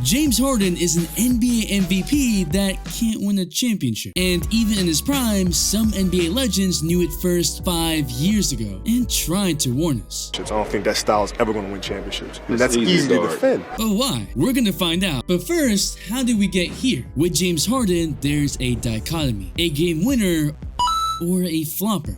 James Harden is an NBA MVP that can't win a championship. And even in his prime, some NBA legends knew it first 5 years ago and tried to warn us. I don't think that style is ever going to win championships. And that's easy to defend. But why? We're gonna find out. But first, how did we get here? With James Harden, there's a dichotomy. A game winner or a flopper.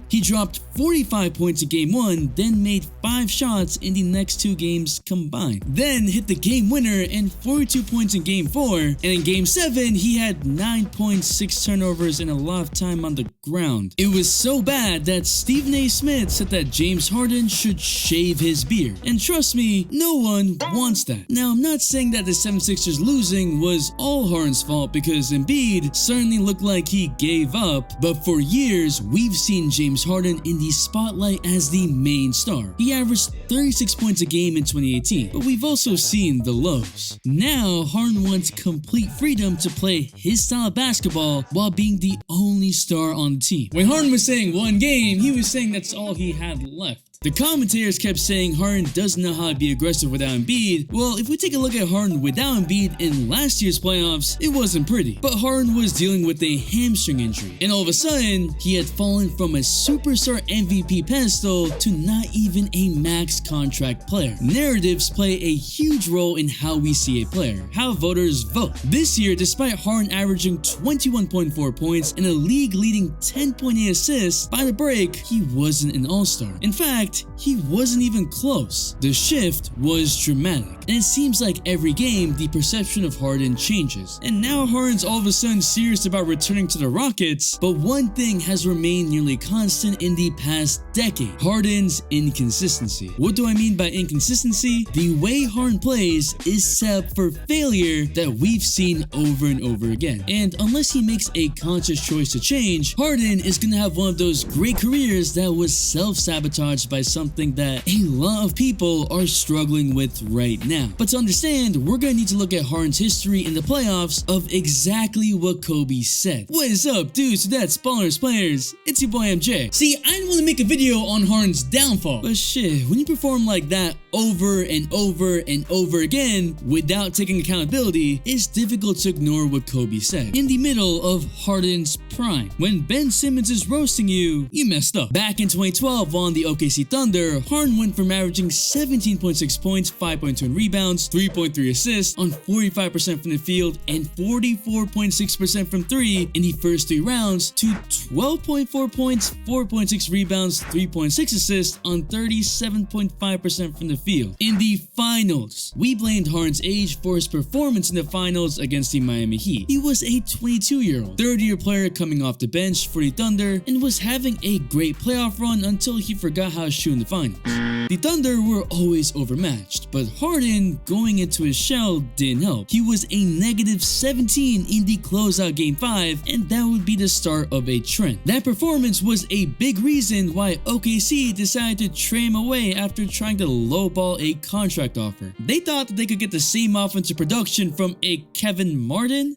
He dropped 45 points in game 1, then made 5 shots in the next 2 games combined. Then hit the game winner and 42 points in game 4, and in game 7 he had 9.6 turnovers and a lot of time on the ground. It was so bad that Stephen A. Smith said that James Harden should shave his beard. And trust me, no one wants that. Now, I'm not saying that the 76ers losing was all Harden's fault, because Embiid certainly looked like he gave up, but for years we've seen James Harden in the spotlight as the main star. He averaged 36 points a game in 2018, but we've also seen the lows. Now, Harden wants complete freedom to play his style of basketball while being the only star on the team. When Harden was saying one game, he was saying that's all he had left. The commentators kept saying Harden doesn't know how to be aggressive without Embiid. Well, if we take a look at Harden without Embiid in last year's playoffs, it wasn't pretty. But Harden was dealing with a hamstring injury, and all of a sudden, he had fallen from a superstar MVP pedestal to not even a max contract player. Narratives play a huge role in how we see a player, how voters vote. This year, despite Harden averaging 21.4 points and a league-leading 10.8 assists, by the break, he wasn't an all-star. In fact, he wasn't even close. The shift was dramatic, and it seems like every game the perception of Harden changes. And now Harden's all of a sudden serious about returning to the Rockets, but one thing has remained nearly constant in the past decade: Harden's inconsistency. What do I mean by inconsistency? The way Harden plays is set up for failure that we've seen over and over again. And unless he makes a conscious choice to change, Harden is gonna have one of those great careers that was self-sabotaged by something that a lot of people are struggling with right now. But to understand, we're gonna need to look at Harden's history in the playoffs of exactly what Kobe said. What is up, dudes? So that's Ballers Players. It's your boy MJ. See, I didn't want to make a video on Harden's downfall, but shit, when you perform like that over and over and over again without taking accountability, it's difficult to ignore what Kobe said. In the middle of Harden's prime, when Ben Simmons is roasting you, you messed up. Back in 2012 on the OKC Thunder, Harden went from averaging 17.6 points, 5.2 in rebounds, 3.3 assists on 45% from the field, and 44.6% from 3 in the first 3 rounds to 12.4 points, 4.6 rebounds, 3.6 assists on 37.5% from the field. In the finals, we blamed Harden's age for his performance in the finals against the Miami Heat. He was a 22-year-old, third-year player coming off the bench for the Thunder and was having a great playoff run until he forgot how to shoot in the finals. The Thunder were always overmatched, but Harden going into his shell didn't help. He was a negative 17 in the closeout game 5, and that would be the start of a trend. That performance was a big reason why OKC decided to trade him away after trying to lowball a contract offer. They thought that they could get the same offensive production from a Kevin Martin?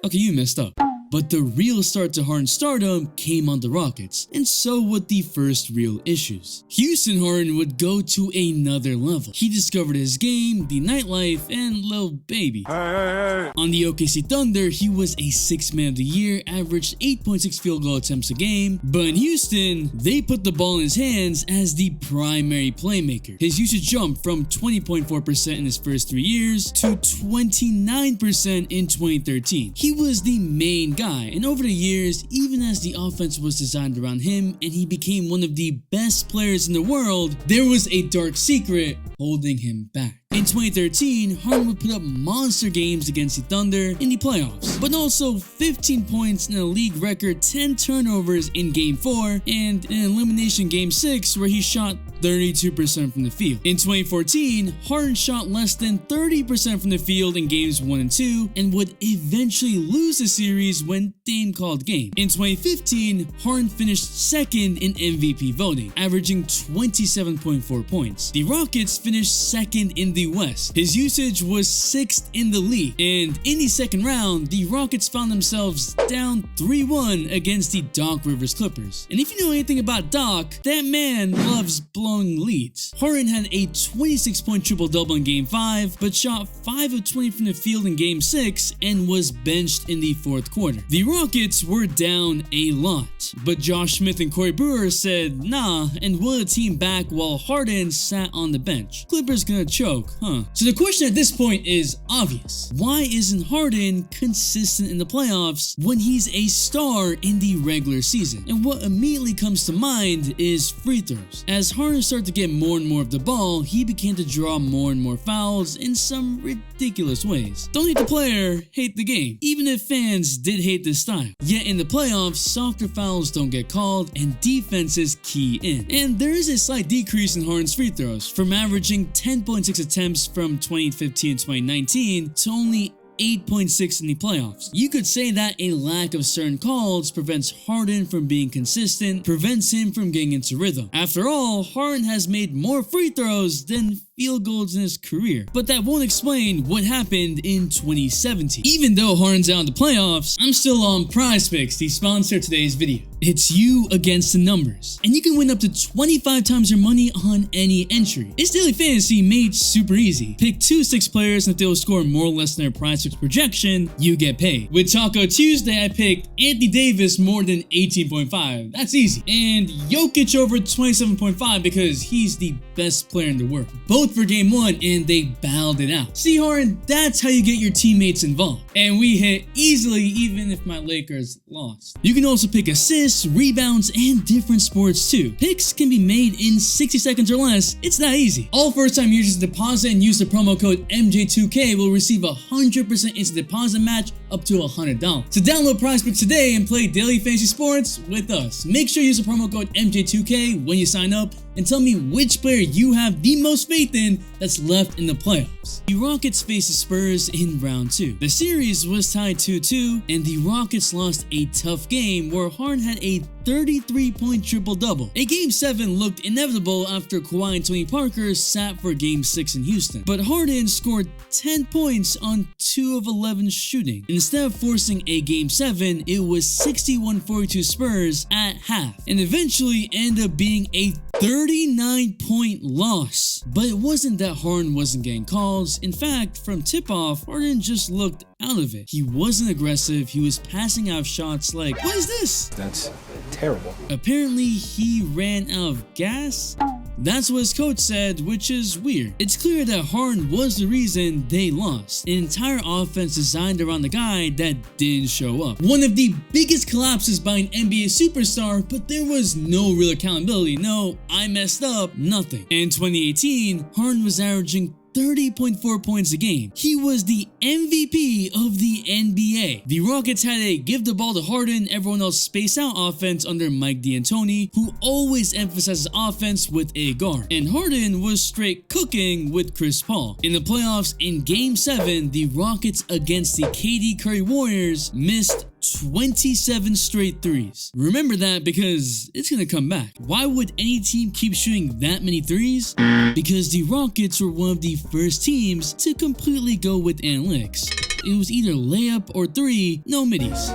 Okay, you messed up. But the real start to Harden's stardom came on the Rockets, and so would the first real issues. Houston Harden would go to another level. He discovered his game, the nightlife, and Lil Baby. On the OKC Thunder, he was a 6th man of the year, averaged 8.6 field goal attempts a game, but in Houston, they put the ball in his hands as the primary playmaker. His usage jumped from 20.4% in his first 3 years to 29% in 2013. He was the main guy, and over the years, even as the offense was designed around him and he became one of the best players in the world, there was a dark secret holding him back. In 2013, Harden would put up monster games against the Thunder in the playoffs, but also 15 points in a league record 10 turnovers in Game 4 and an elimination Game 6 where he shot 32% from the field. In 2014, Harden shot less than 30% from the field in games 1 and 2 and would eventually lose the series when Dame called game. In 2015, Harden finished 2nd in MVP voting, averaging 27.4 points. The Rockets finished 2nd in the the West. His usage was 6th in the league, and in the second round, the Rockets found themselves down 3-1 against the Doc Rivers Clippers. And if you know anything about Doc, that man loves blowing leads. Harden had a 26-point triple-double in Game 5, but shot 5 of 20 from the field in Game 6 and was benched in the fourth quarter. The Rockets were down a lot, but Josh Smith and Corey Brewer said nah and willed the team back while Harden sat on the bench. Clippers gonna choke, huh? So the question at this point is obvious. Why isn't Harden consistent in the playoffs when he's a star in the regular season? And what immediately comes to mind is free throws. As Harden started to get more and more of the ball, he began to draw more and more fouls in some ridiculous ways. Don't hate the player, hate the game, even if fans did hate this style. Yet in the playoffs, softer fouls don't get called and defenses key in. And there is a slight decrease in Harden's free throws, from averaging 10.6 attempts from 2015 and 2019 to only 8.6 in the playoffs. You could say that a lack of certain calls prevents Harden from being consistent, prevents him from getting into rhythm. After all, Harden has made more free throws than field goals in his career, but that won't explain what happened in 2017. Even though Harden's out of the playoffs, I'm still on PrizePicks, the sponsor of today's video. It's you against the numbers, and you can win up to 25 times your money on any entry. It's daily fantasy made super easy. Pick 2 6 players, and if they'll score more or less than their PrizePicks projection, you get paid. With Taco Tuesday, I picked Anthony Davis more than 18.5. That's easy. And Jokic over 27.5 because he's the best player in the world. Both for game 1, and they battled it out. See, Harden, that's how you get your teammates involved. And we hit easily even if my Lakers lost. You can also pick assists, rebounds, and different sports too. Picks can be made in 60 seconds or less. It's that easy. All first-time users deposit and use the promo code MJ2K will receive a 100% instant deposit match up to $100. So download PrizePicks today and play daily fantasy sports with us. Make sure you use the promo code MJ2K when you sign up and tell me which player you have the most faith in that's left in the playoffs. The Rockets faced the Spurs in round 2. The series was tied 2-2, and the Rockets lost a tough game where Harden had a 33-point triple-double. A Game 7 looked inevitable after Kawhi and Tony Parker sat for Game 6 in Houston, but Harden scored 10 points on 2 of 11 shooting. Instead of forcing a Game 7, it was 61-42 Spurs at half, and eventually ended up being a 39-point loss. But it wasn't that Harden wasn't getting calls. In fact, from tip-off, Harden just looked out of it. He wasn't aggressive, he was passing out shots like, what is this? That's terrible. Apparently, he ran out of gas? That's what his coach said, which is weird. It's clear that Harden was the reason they lost. An entire offense designed around the guy that didn't show up. One of the biggest collapses by an NBA superstar, but there was no real accountability. No, I messed up, nothing. In 2018, Harden was averaging 30.4 points a game. He was the MVP of the NBA. The Rockets had a give the ball to Harden, everyone else space out offense under Mike D'Antoni, who always emphasizes offense with a guard. And Harden was straight cooking with Chris Paul. In the playoffs, in Game 7, the Rockets against the KD Curry Warriors missed 27 straight threes. Remember that because it's gonna come back. Why would any team keep shooting that many threes? Because the Rockets were one of the first teams to completely go with analytics. It was either layup or 3, no middies.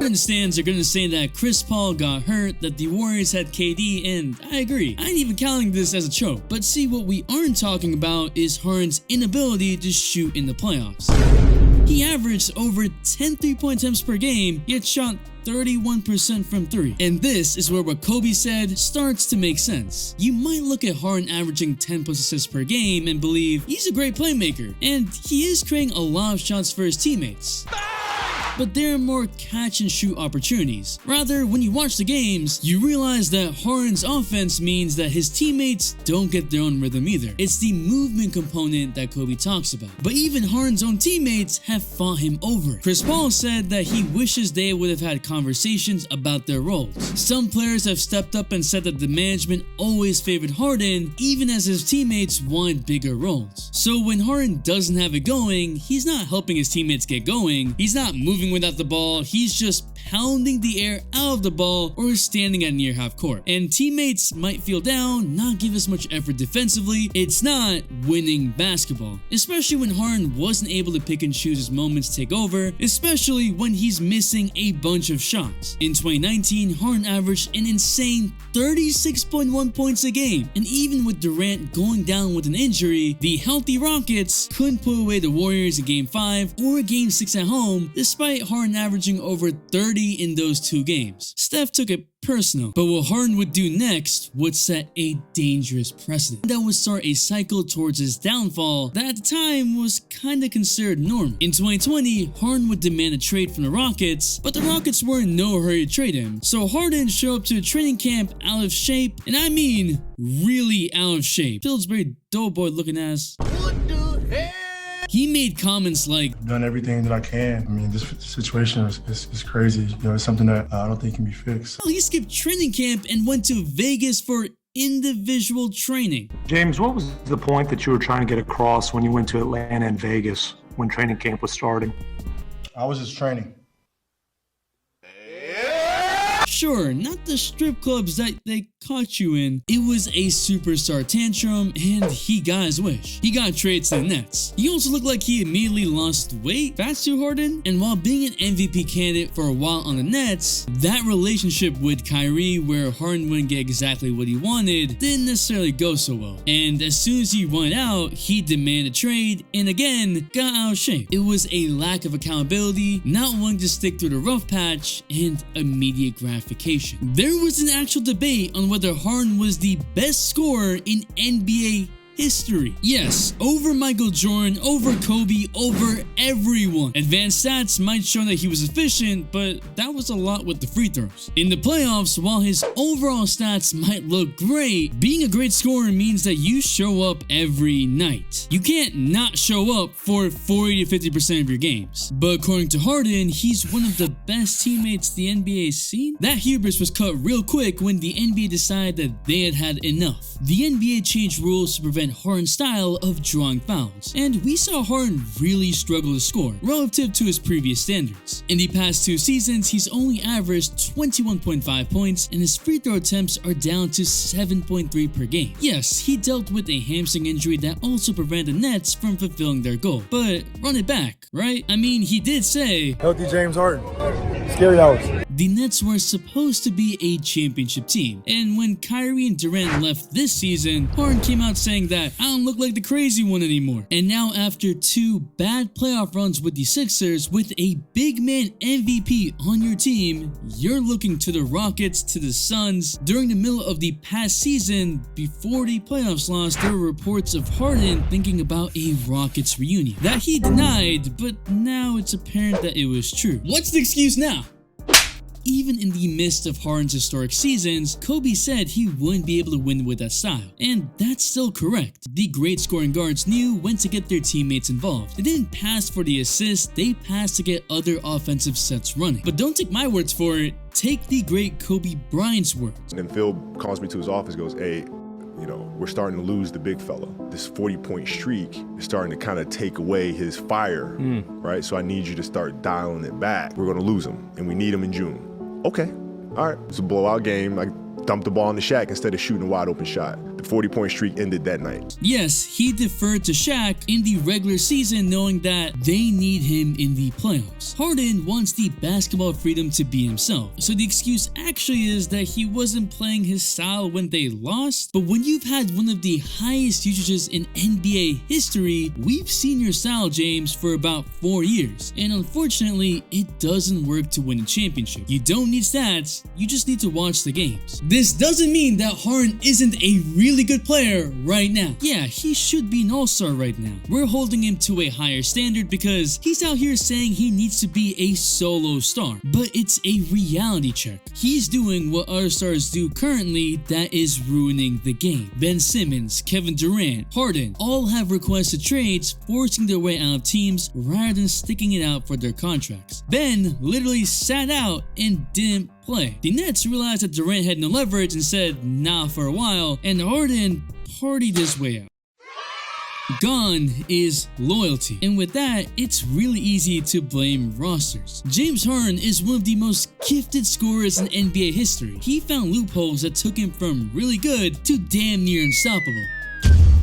In the stands are gonna say that Chris Paul got hurt, that the Warriors had KD, and I agree. I ain't even counting this as a choke. But see, what we aren't talking about is Harden's inability to shoot in the playoffs. He averaged over 10 3-point attempts per game, yet shot 31% from 3. And this is where what Kobe said starts to make sense. You might look at Harden averaging 10 plus assists per game and believe he's a great playmaker, and he is creating a lot of shots for his teammates. But there are more catch and shoot opportunities. Rather, when you watch the games, you realize that Harden's offense means that his teammates don't get their own rhythm either. It's the movement component that Kobe talks about. But even Harden's own teammates have fought him over. Chris Paul said that he wishes they would have had conversations about their roles. Some players have stepped up and said that the management always favored Harden, even as his teammates wanted bigger roles. So when Harden doesn't have it going, he's not helping his teammates get going, he's not moving moving without the ball, he's just pounding the air out of the ball or standing at near half court. And teammates might feel down, not give as much effort defensively. It's not winning basketball, especially when Harden wasn't able to pick and choose his moments to take over, especially when he's missing a bunch of shots. In 2019, Harden averaged an insane 36.1 points a game, and even with Durant going down with an injury, the healthy Rockets couldn't put away the Warriors in Game 5 or Game 6 at home, despite Harden averaging over 30 in those two games. Steph took it personal, but what Harden would do next would set a dangerous precedent that would start a cycle towards his downfall that at the time was kinda considered normal. In 2020, Harden would demand a trade from the Rockets, but the Rockets were in no hurry to trade him, so Harden showed up to a training camp out of shape, and I mean really out of shape. Pillsbury Doughboy looking ass. What the hell? He made comments like, I've done everything that I can. I mean, this situation is crazy. You know, it's something that I don't think can be fixed. He skipped training camp and went to Vegas for individual training. James, what was the point that you were trying to get across when you went to Atlanta and Vegas when training camp was starting? I was just training. Sure, not the strip clubs that they caught you in. It was a superstar tantrum, and he got his wish. He got traded to the Nets. He also looked like he immediately lost weight fast to Harden, and while being an MVP candidate for a while on the Nets, that relationship with Kyrie, where Harden wouldn't get exactly what he wanted, didn't necessarily go so well. And as soon as he went out, he demanded a trade, and again, got out of shape. It was a lack of accountability, not wanting to stick through the rough patch, and immediate gratification. There was an actual debate on whether Harden was the best scorer in NBA history. Yes, over Michael Jordan, over Kobe, over everyone. Advanced stats might show that he was efficient, but that was a lot with the free throws. In the playoffs, while his overall stats might look great, being a great scorer means that you show up every night. You can't not show up for 40 to 50% of your games. But according to Harden, he's one of the best teammates the NBA has seen. That hubris was cut real quick when the NBA decided that they had had enough. The NBA changed rules to prevent Harden's style of drawing fouls, and we saw Harden really struggle to score relative to his previous standards. In the past 2 seasons, he's only averaged 21.5 points, and his free throw attempts are down to 7.3 per game. Yes, he dealt with a hamstring injury that also prevented the Nets from fulfilling their goal, but run it back, right? I mean, he did say, Healthy James Harden. Scary hours. The Nets were supposed to be a championship team, and when Kyrie and Durant left this season, Harden came out saying that I don't look like the crazy one anymore. And now after 2 bad playoff runs with the Sixers, with a big man MVP on your team, you're looking to the Rockets, to the Suns. During the middle of the past season, before the playoffs lost, there were reports of Harden thinking about a Rockets reunion that he denied, but now it's apparent that it was true. What's the excuse now? Even in the midst of Harden's historic seasons, Kobe said he wouldn't be able to win with that style, and that's still correct. The great scoring guards knew when to get their teammates involved. They didn't pass for the assist, they passed to get other offensive sets running. But don't take my words for it, take the great Kobe Bryant's words. And then Phil calls me to his office, goes, hey, you know, we're starting to lose the big fella. This 40-point streak is starting to kind of take away his fire, right? So I need you to start dialing it back. We're going to lose him, and we need him in June. Okay, all right, it's a blowout game. I dumped the ball in the Shaq instead of shooting a wide open shot. The 40-point streak ended that night. Yes, he deferred to Shaq in the regular season knowing that they need him in the playoffs. Harden wants the basketball freedom to be himself, so the excuse actually is that he wasn't playing his style when they lost. But when you've had one of the highest usages in NBA history, we've seen your style, James, for about 4 years, and unfortunately, it doesn't work to win a championship. You don't need stats, you just need to watch the games. This doesn't mean that Harden isn't a really good player right now. Yeah, he should be an all-star right now. We're holding him to a higher standard because he's out here saying he needs to be a solo star, but it's a reality check. He's doing what other stars do currently that is ruining the game. Ben Simmons, Kevin Durant, Harden all have requested trades, forcing their way out of teams rather than sticking it out for their contracts. Ben literally sat out and didn't play. The Nets realized that Durant had no leverage and said nah for a while, and Harden partied his way out. Gone is loyalty. And with that, it's really easy to blame rosters. James Harden is one of the most gifted scorers in NBA history. He found loopholes that took him from really good to damn near unstoppable.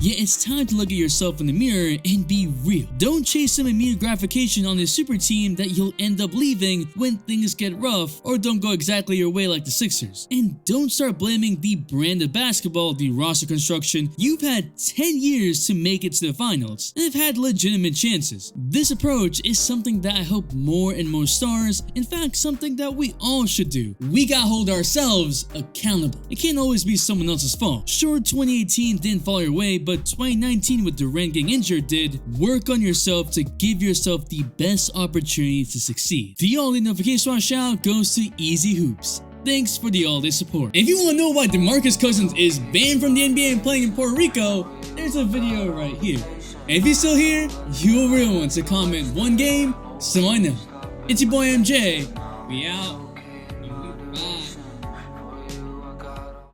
Yet it's time to look at yourself in the mirror and be real. Don't chase some immediate gratification on a super team that you'll end up leaving when things get rough or don't go exactly your way like the Sixers. And don't start blaming the brand of basketball, the roster construction. You've had 10 years to make it to the finals and have had legitimate chances. This approach is something that I hope more and more stars, in fact something that we all should do. We gotta hold ourselves accountable. It can't always be someone else's fault. Sure, 2018 didn't fall your way, but 2019 with Durant getting injured did. Work on yourself to give yourself the best opportunity to succeed. The all-day notification shout out goes to Easy Hoops. Thanks for the all-day support. If you want to know why DeMarcus Cousins is banned from the NBA and playing in Puerto Rico, there's a video right here. And if he's still here, you're a real one, so comment one game so I know. It's your boy MJ. We out.